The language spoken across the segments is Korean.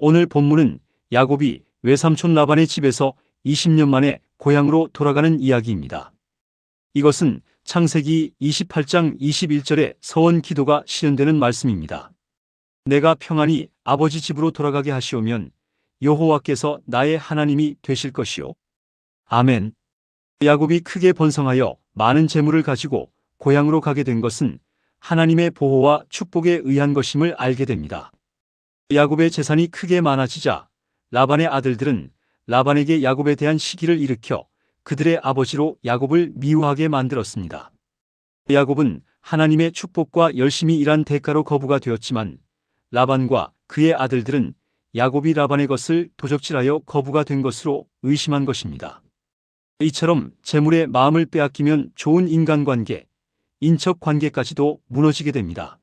오늘 본문은 야곱이 외삼촌 라반의 집에서 20년 만에 고향으로 돌아가는 이야기입니다. 이것은 창세기 28장 21절의 서원 기도가 실현되는 말씀입니다. 내가 평안히 아버지 집으로 돌아가게 하시오면 여호와께서 나의 하나님이 되실 것이요. 아멘. 야곱이 크게 번성하여 많은 재물을 가지고 고향으로 가게 된 것은 하나님의 보호와 축복에 의한 것임을 알게 됩니다. 야곱의 재산이 크게 많아지자 라반의 아들들은 라반에게 야곱에 대한 시기를 일으켜 그들의 아버지로 야곱을 미워하게 만들었습니다. 야곱은 하나님의 축복과 열심히 일한 대가로 거부가 되었지만 라반과 그의 아들들은 야곱이 라반의 것을 도적질하여 거부가 된 것으로 의심한 것입니다. 이처럼 재물의 마음을 빼앗기면 좋은 인간관계, 인척 관계까지도 무너지게 됩니다.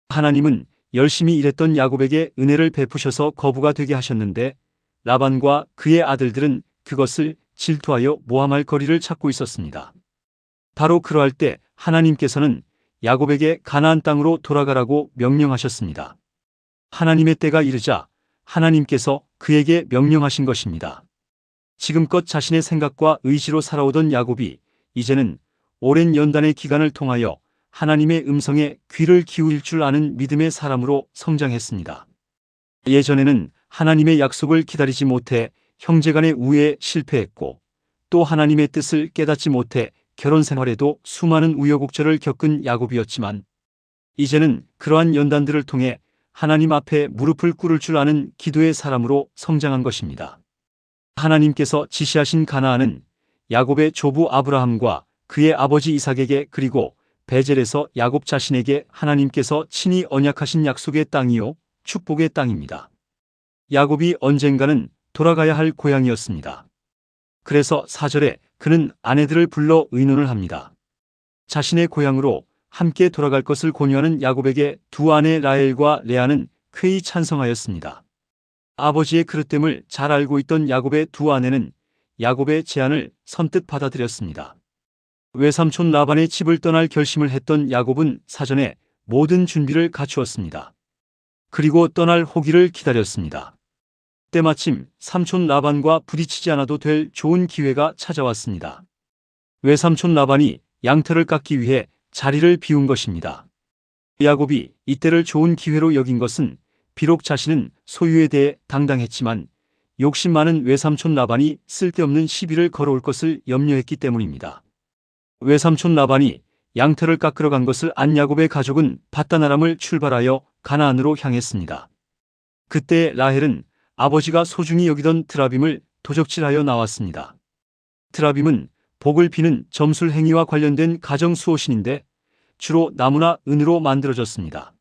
하나님은 열심히 일했던 야곱에게 은혜를 베푸셔서 거부가 되게 하셨는데 라반과 그의 아들들은 그것을 질투하여 모함할 거리를 찾고 있었습니다. 바로 그러할 때 하나님께서는 야곱에게 가나안 땅으로 돌아가라고 명령하셨습니다. 하나님의 때가 이르자 하나님께서 그에게 명령하신 것입니다. 지금껏 자신의 생각과 의지로 살아오던 야곱이 이제는 오랜 연단의 기간을 통하여 하나님의 음성에 귀를 기울일 줄 아는 믿음의 사람으로 성장했습니다. 예전에는 하나님의 약속을 기다리지 못해 형제간의 우애에 실패했고 또 하나님의 뜻을 깨닫지 못해 결혼 생활에도 수많은 우여곡절을 겪은 야곱이었지만 이제는 그러한 연단들을 통해 하나님 앞에 무릎을 꿇을 줄 아는 기도의 사람으로 성장한 것입니다. 하나님께서 지시하신 가나안은 야곱의 조부 아브라함과 그의 아버지 이삭에게 그리고 베젤에서 야곱 자신에게 하나님께서 친히 언약하신 약속의 땅이요 축복의 땅입니다. 야곱이 언젠가는 돌아가야 할 고향이었습니다. 그래서 4절에 그는 아내들을 불러 의논을 합니다. 자신의 고향으로 함께 돌아갈 것을 권유하는 야곱에게 두 아내 라헬과 레아는 쾌히 찬성하였습니다. 아버지의 그릇됨을 잘 알고 있던 야곱의 두 아내는 야곱의 제안을 선뜻 받아들였습니다. 외삼촌 라반의 집을 떠날 결심을 했던 야곱은 사전에 모든 준비를 갖추었습니다. 그리고 떠날 호기를 기다렸습니다. 때마침 삼촌 라반과 부딪히지 않아도 될 좋은 기회가 찾아왔습니다. 외삼촌 라반이 양털을 깎기 위해 자리를 비운 것입니다. 야곱이 이때를 좋은 기회로 여긴 것은 비록 자신은 소유에 대해 당당했지만 욕심 많은 외삼촌 라반이 쓸데없는 시비를 걸어올 것을 염려했기 때문입니다. 외삼촌 라반이 양털을 깎으러 간 것을 안 야곱의 가족은 밧다나람을 출발하여 가나안으로 향했습니다. 그때 라헬은 아버지가 소중히 여기던 드라빔을 도적질하여 나왔습니다. 드라빔은 복을 비는 점술 행위와 관련된 가정 수호신인데 주로 나무나 은으로 만들어졌습니다.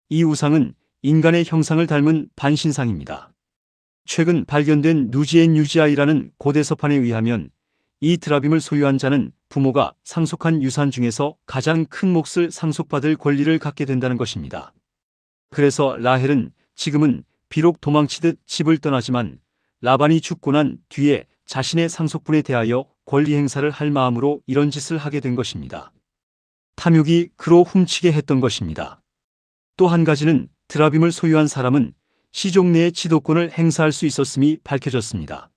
이 우상은 인간의 형상을 닮은 반신상입니다. 최근 발견된 누지엔 유지아이라는 고대 서판에 의하면 이 드라빔을 소유한 자는 부모가 상속한 유산 중에서 가장 큰 몫을 상속받을 권리를 갖게 된다는 것입니다. 그래서 라헬은 지금은 비록 도망치듯 집을 떠나지만 라반이 죽고 난 뒤에 자신의 상속분에 대하여 권리 행사를 할 마음으로 이런 짓을 하게 된 것입니다. 탐욕이 그로 훔치게 했던 것입니다. 또 한 가지는 드라빔을 소유한 사람은 시족 내의 지도권을 행사할 수 있었음이 밝혀졌습니다.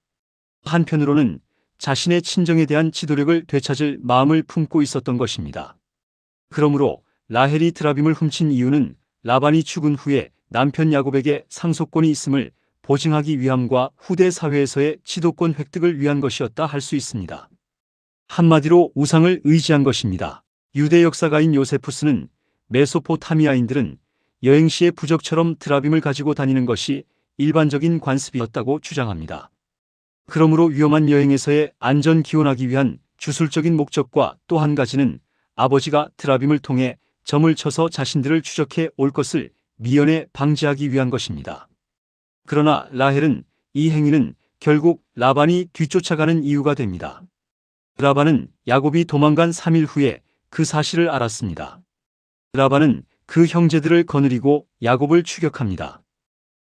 한편으로는 자신의 친정에 대한 지도력을 되찾을 마음을 품고 있었던 것입니다. 그러므로 라헬이 드라빔을 훔친 이유는 라반이 죽은 후에 남편 야곱에게 상속권이 있음을 보증하기 위함과 후대 사회에서의 지도권 획득을 위한 것이었다 할 수 있습니다. 한마디로 우상을 의지한 것입니다. 유대 역사가인 요세푸스는 메소포타미아인들은 여행 시의 부적처럼 드라빔을 가지고 다니는 것이 일반적인 관습이었다고 주장합니다. 그러므로 위험한 여행에서의 안전 기원하기 위한 주술적인 목적과 또 한 가지는 아버지가 드라빔을 통해 점을 쳐서 자신들을 추적해 올 것을 미연에 방지하기 위한 것입니다. 그러나 라헬은 이 행위는 결국 라반이 뒤쫓아가는 이유가 됩니다. 라반은 야곱이 도망간 3일 후에 그 사실을 알았습니다. 라반은 그 형제들을 거느리고 야곱을 추격합니다.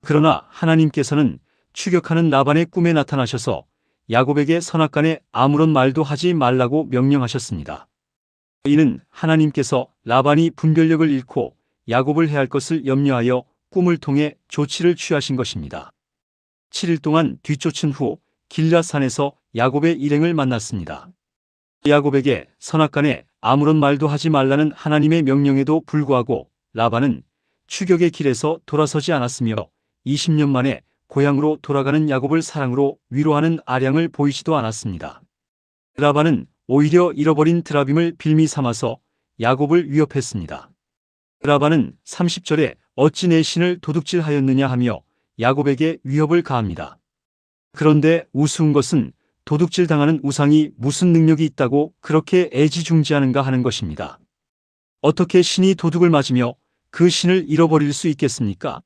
그러나 하나님께서는 추격하는 라반의 꿈에 나타나셔서 야곱에게 선악간에 아무런 말도 하지 말라고 명령하셨습니다. 이는 하나님께서 라반이 분별력을 잃고 야곱을 해할 것을 염려하여 꿈을 통해 조치를 취하신 것입니다. 7일 동안 뒤쫓은 후 길앗산에서 야곱의 일행을 만났습니다. 야곱에게 선악간에 아무런 말도 하지 말라는 하나님의 명령에도 불구하고 라반은 추격의 길에서 돌아서지 않았으며 20년 만에 고향으로 돌아가는 야곱을 사랑으로 위로하는 아량을 보이지도 않았습니다. 라반은 오히려 잃어버린 드라빔을 빌미 삼아서 야곱을 위협했습니다. 라반은 30절에 어찌 내 신을 도둑질하였느냐 하며 야곱에게 위협을 가합니다. 그런데 우스운 것은 도둑질 당하는 우상이 무슨 능력이 있다고 그렇게 애지중지하는가 하는 것입니다. 어떻게 신이 도둑을 맞으며 그 신을 잃어버릴 수 있겠습니까?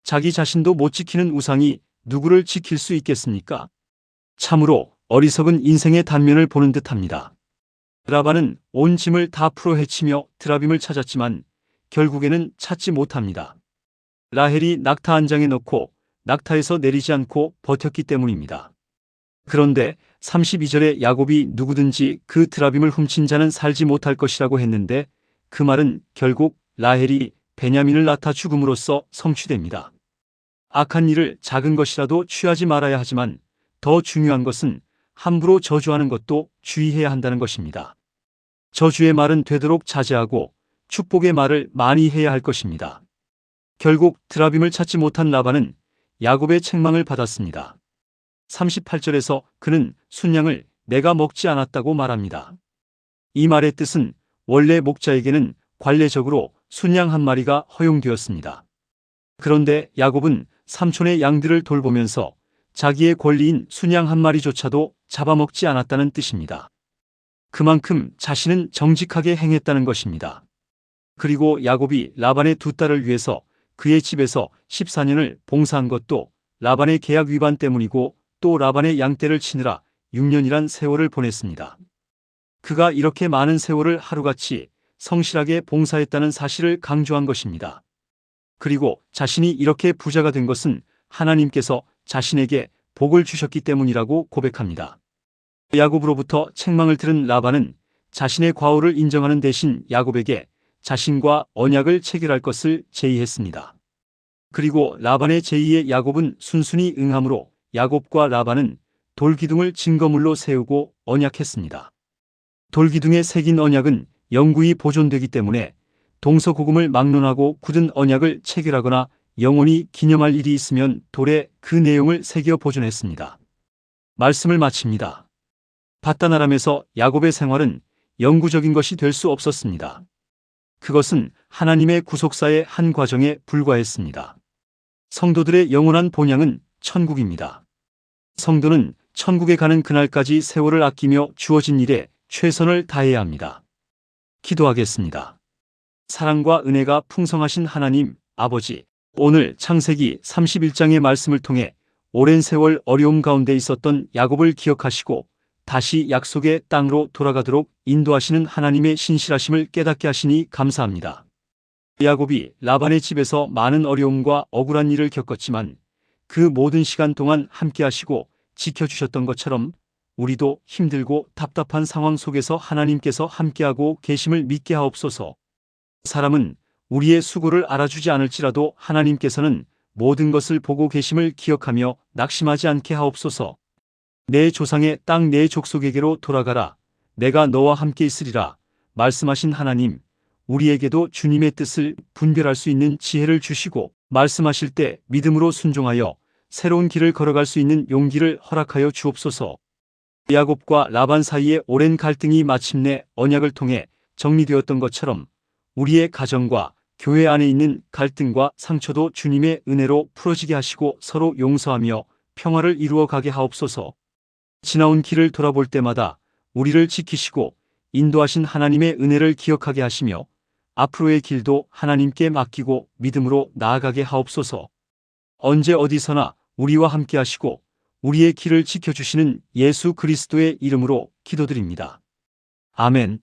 자기 자신도 못 지키는 우상이 누구를 지킬 수 있겠습니까? 참으로 어리석은 인생의 단면을 보는 듯합니다. 라반은 온 짐을 다 풀어 헤치며 드라빔을 찾았지만 결국에는 찾지 못합니다. 라헬이 낙타 한 장에 넣고 낙타에서 내리지 않고 버텼기 때문입니다. 그런데 32절에 야곱이 누구든지 그 드라빔을 훔친 자는 살지 못할 것이라고 했는데 그 말은 결국 라헬이 베냐민을 낳다 죽음으로써 성취됩니다. 악한 일을 작은 것이라도 취하지 말아야 하지만 더 중요한 것은 함부로 저주하는 것도 주의해야 한다는 것입니다. 저주의 말은 되도록 자제하고 축복의 말을 많이 해야 할 것입니다. 결국 드라빔을 찾지 못한 라반은 야곱의 책망을 받았습니다. 38절에서 그는 순양을 내가 먹지 않았다고 말합니다. 이 말의 뜻은 원래 목자에게는 관례적으로 순양 한 마리가 허용되었습니다. 그런데 야곱은 삼촌의 양들을 돌보면서 자기의 권리인 순양 한 마리조차도 잡아먹지 않았다는 뜻입니다. 그만큼 자신은 정직하게 행했다는 것입니다. 그리고 야곱이 라반의 두 딸을 위해서 그의 집에서 14년을 봉사한 것도 라반의 계약 위반 때문이고 또 라반의 양떼를 치느라 6년이란 세월을 보냈습니다. 그가 이렇게 많은 세월을 하루같이 성실하게 봉사했다는 사실을 강조한 것입니다. 그리고 자신이 이렇게 부자가 된 것은 하나님께서 자신에게 복을 주셨기 때문이라고 고백합니다. 야곱으로부터 책망을 들은 라반은 자신의 과오를 인정하는 대신 야곱에게 자신과 언약을 체결할 것을 제의했습니다. 그리고 라반의 제의에 야곱은 순순히 응함으로 야곱과 라반은 돌기둥을 증거물로 세우고 언약했습니다. 돌기둥에 새긴 언약은 영구히 보존되기 때문에 동서고금을 막론하고 굳은 언약을 체결하거나 영원히 기념할 일이 있으면 돌에 그 내용을 새겨 보존했습니다. 말씀을 마칩니다. 밧단 아람에서 야곱의 생활은 영구적인 것이 될 수 없었습니다. 그것은 하나님의 구속사의 한 과정에 불과했습니다. 성도들의 영원한 본향은 천국입니다. 성도는 천국에 가는 그날까지 세월을 아끼며 주어진 일에 최선을 다해야 합니다. 기도하겠습니다. 사랑과 은혜가 풍성하신 하나님, 아버지, 오늘 창세기 31장의 말씀을 통해 오랜 세월 어려움 가운데 있었던 야곱을 기억하시고 다시 약속의 땅으로 돌아가도록 인도하시는 하나님의 신실하심을 깨닫게 하시니 감사합니다. 야곱이 라반의 집에서 많은 어려움과 억울한 일을 겪었지만 그 모든 시간 동안 함께 하시고 지켜주셨던 것처럼 우리도 힘들고 답답한 상황 속에서 하나님께서 함께하고 계심을 믿게 하옵소서. 사람은 우리의 수고를 알아주지 않을지라도 하나님께서는 모든 것을 보고 계심을 기억하며 낙심하지 않게 하옵소서. 내 조상의 땅 내 족속에게로 돌아가라. 내가 너와 함께 있으리라. 말씀하신 하나님, 우리에게도 주님의 뜻을 분별할 수 있는 지혜를 주시고 말씀하실 때 믿음으로 순종하여 새로운 길을 걸어갈 수 있는 용기를 허락하여 주옵소서. 야곱과 라반 사이의 오랜 갈등이 마침내 언약을 통해 정리되었던 것처럼 우리의 가정과 교회 안에 있는 갈등과 상처도 주님의 은혜로 풀어지게 하시고 서로 용서하며 평화를 이루어 가게 하옵소서. 지나온 길을 돌아볼 때마다 우리를 지키시고 인도하신 하나님의 은혜를 기억하게 하시며 앞으로의 길도 하나님께 맡기고 믿음으로 나아가게 하옵소서. 언제 어디서나 우리와 함께 하시고 우리의 길을 지켜주시는 예수 그리스도의 이름으로 기도드립니다. 아멘.